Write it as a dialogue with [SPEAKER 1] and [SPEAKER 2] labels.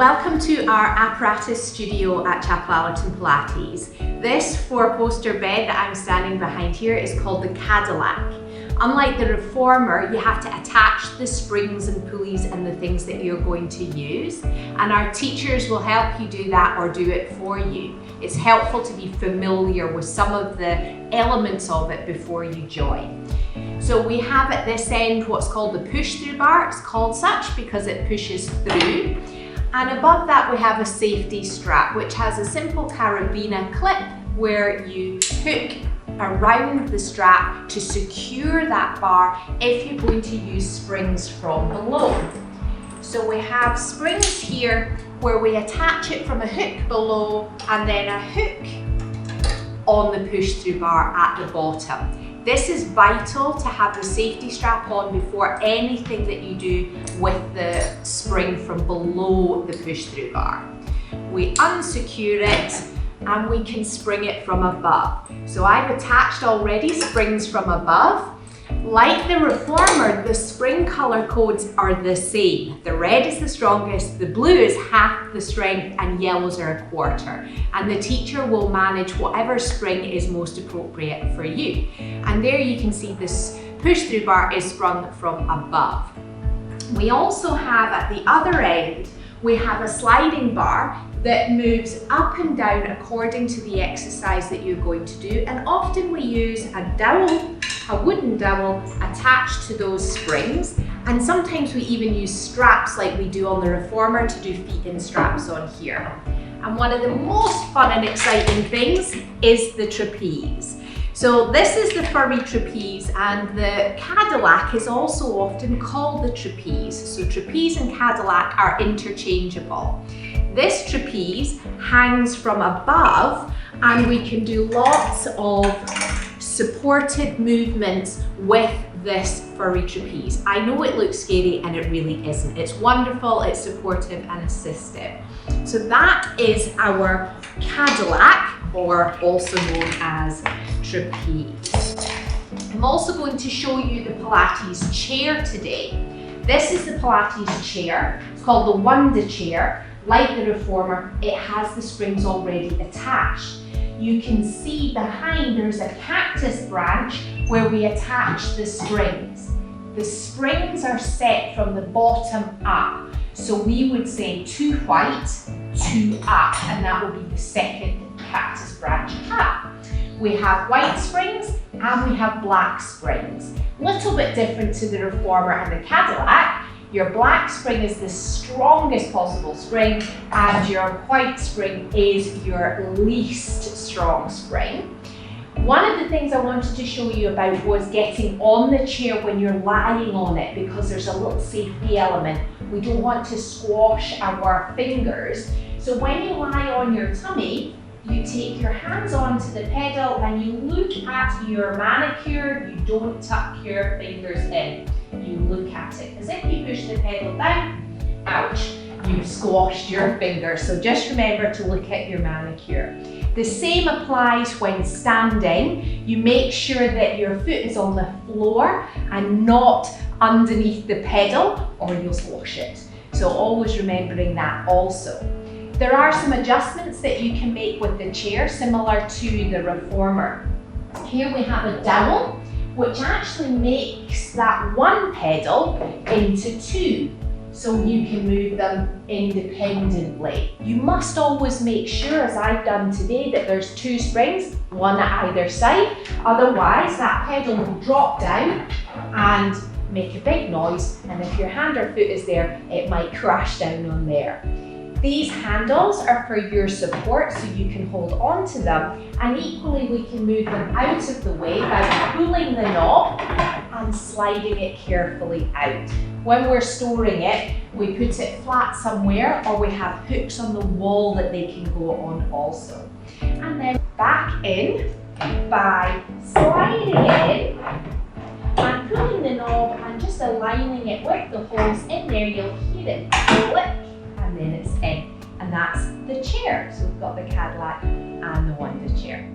[SPEAKER 1] Welcome to our apparatus studio at Chapel Pilates. This four-poster bed that I'm standing behind here is called the Cadillac. Unlike the reformer, you have to attach the springs and pulleys and the things that you're going to use, and our teachers will help you do that or do it for you. It's helpful to be familiar with some of the elements of it before you join. So we have at this end what's called the push-through bar. It's called such because it pushes through. And above that we have a safety strap, which has a simple carabiner clip where you hook around the strap to secure that bar if you're going to use springs from below. So we have springs here where we attach it from a hook below and then a hook on the push-through bar at the bottom. This is vital to have the safety strap on before anything that you do with the spring from below the push-through bar. We unsecure it and we can spring it from above. So I've attached already springs from above. Like the reformer, the spring color codes are the same. The red is the strongest, the blue is half the strength, and yellows are a quarter. And the teacher will manage whatever spring is most appropriate for you. And there you can see this push-through bar is sprung from above. We also have at the other end, we have a sliding bar that moves up and down according to the exercise that you're going to do. And often we use a dowel, a wooden dowel attached to those springs. And sometimes we even use straps like we do on the reformer to do feet-in straps on here. And one of the most fun and exciting things is the trapeze. So this is the furry trapeze, and the Cadillac is also often called the trapeze. So trapeze and Cadillac are interchangeable. This trapeze hangs from above and we can do lots of supported movements with this furry trapeze. I know it looks scary and it really isn't. It's wonderful, it's supportive and assistive. So that is our Cadillac, or also known as trapeze. I'm also going to show you the Pilates chair today. This is the Pilates chair. It's called the Wonder Chair. Like the reformer, it has the springs already attached. You can see behind there's a cactus branch where we attach the springs. The springs are set from the bottom up. So we would say 2 white, 2 up, and that will be the second cactus branch up. We have white springs and we have black springs. Little bit different to the reformer and the Cadillac. Your black spring is the strongest possible spring, and your white spring is your least strong spring. One of the things I wanted to show you about was getting on the chair when you're lying on it, because there's a little safety element. We don't want to squash our fingers. So when you lie on your tummy, you take your hands onto the pedal and you look at your manicure. You don't tuck your fingers in. You look at it. As if you push the pedal down, ouch, you've squashed your fingers. So just remember to look at your manicure. The same applies when standing. You make sure that your foot is on the floor and not underneath the pedal, or you'll squash it. So always remembering that also. There are some adjustments that you can make with the chair similar to the reformer. Here we have a dowel, which actually makes that one pedal into 2. So you can move them independently. You must always make sure, as I've done today, that there's 2 springs, one at either side. Otherwise, that pedal will drop down and make a big noise. And if your hand or foot is there, it might crash down on there. These handles are for your support, so you can hold on to them, and equally we can move them out of the way by pulling the knob and sliding it carefully out. When we're storing it, we put it flat somewhere, or we have hooks on the wall that they can go on also. And then back in by sliding it in and pulling the knob and just aligning it with the holes in there. You'll hear it click, and then it's in. And that's the chair. So we've got the Cadillac and the Wonder Chair.